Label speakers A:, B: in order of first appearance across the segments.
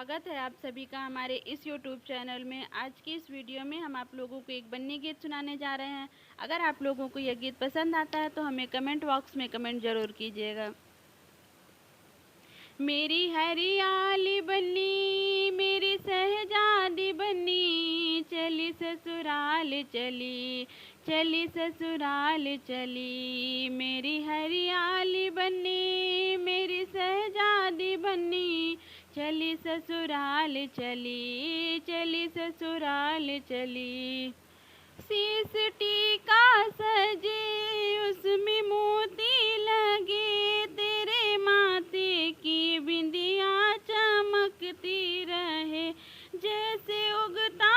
A: स्वागत है आप सभी का हमारे इस YouTube चैनल में। आज की इस वीडियो में हम आप लोगों को एक बन्नी गीत सुनाने जा रहे हैं। अगर आप लोगों को यह गीत पसंद आता है तो हमें कमेंट बॉक्स में कमेंट ज़रूर कीजिएगा। मेरी हरियाली बन्नी मेरी शहजादी बन्नी, चली ससुराल चली चली ससुराल चली। मेरी हरियाली बन्नी मेरी शहजादी बन्नी, चली ससुराल चली चली ससुराल चली। शीश टीका सजे उसमें मोती लगे, तेरे माथे की बिंदिया चमकती रहे। जैसे उगता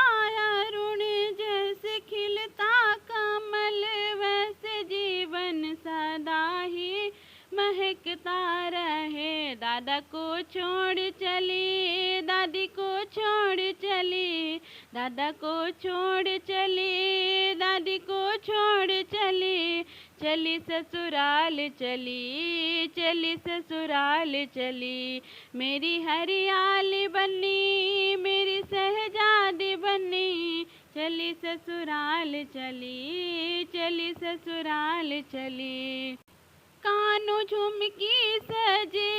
A: अरुण जैसे खिलता कमल, वैसे जीवन सदा ही महकता रहे। दादा को छोड़ चली दादी को छोड़ चली, दादा को छोड़ चली दादी को छोड़ चली। चली ससुराल चली चली ससुराल चली। मेरी हरियाली बन्नी मेरी शहजादी बन्नी, चली ससुराल चली चली ससुराल चली। कानों झुमकी सजे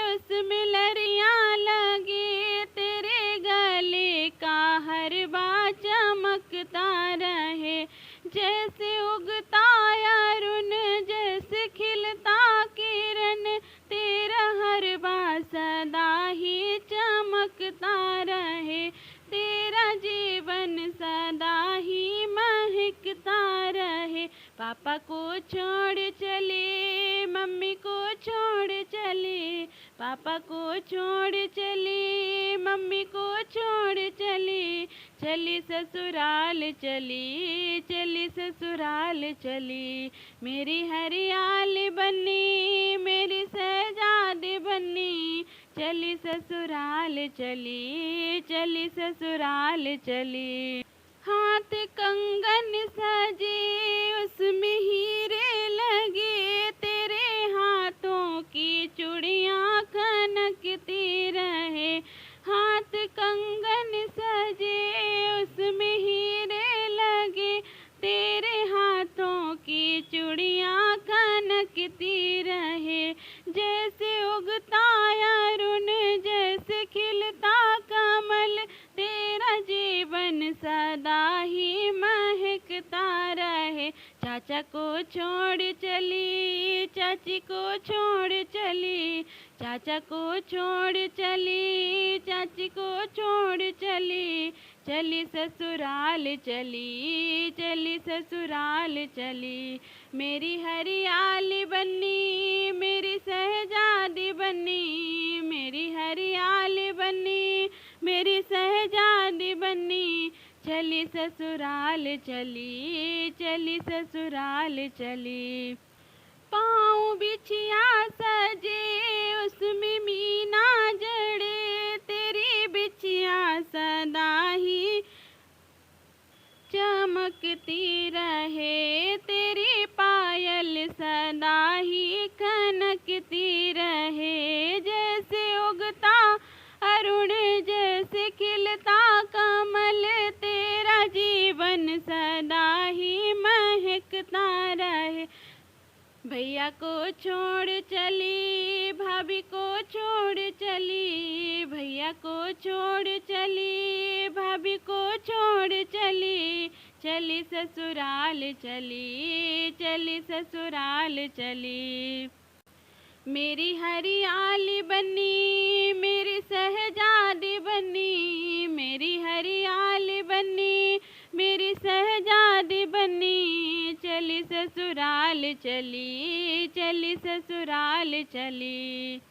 A: उसमें लरियां लगे, तेरे गले का हर बार चमकता रहे। जैसे उगता अरुण जैसे खिलता किरण, तेरा हर बार सदा ही चमकता रहे। तेरा जीवन सदा ही महकता रहे। पापा को छोड़ चली मम्मी को छोड़ चली, पापा को छोड़ चली मम्मी को छोड़ चली। चली ससुराल चली चली ससुराल चली। मेरी हरियाली बन्नी मेरी शहजादी बन्नी, चली ससुराल चली चली ससुराल चली। हाथ कंगन सजे उसमें हीरे लगे, तेरे हाथों की चूड़ियां खनकती रहे। हाथ कंगन सजे उसमें हीरे लगे, तेरे हाथों की चूड़ियां खनकती रहे। जैसे उगता अरुण जैसे खिलता कमल, तेरा जीवन सदा ही महकता रहे। चाचा को छोड़ चली चाची को छोड़ चली, चाचा को छोड़ चली चाची को छोड़ चली। चली ससुराल चली चली ससुराल चली। मेरी हरियाली बन्नी मेरी शहजादी बन्नी, मेरी हरियाली बन्नी मेरी शहजादी बन्नी, चली ससुराल चली चली ससुराल चली। पाँव बिछिया सजे उसमें मीना जड़े, तेरी बिछिया सदा ही चमकती रहे। तेरी पायल सदा ही खनकती रहे। जैसे उगता अरुण जैसे खिलता कमल, तेरा जीवन सदा ही महकता रहे। भैया को छोड़ चली भाभी को छोड़ चली, भैया को छोड़ चली भाभी को छोड़ चली। चली ससुराल चली चली ससुराल चली। मेरी हरियाली बन्नी मेरी शहजादी बन्नी, मेरी हरियाली बन्नी मेरी शहजादी बन्नी, चली ससुराल चली चली ससुराल चली।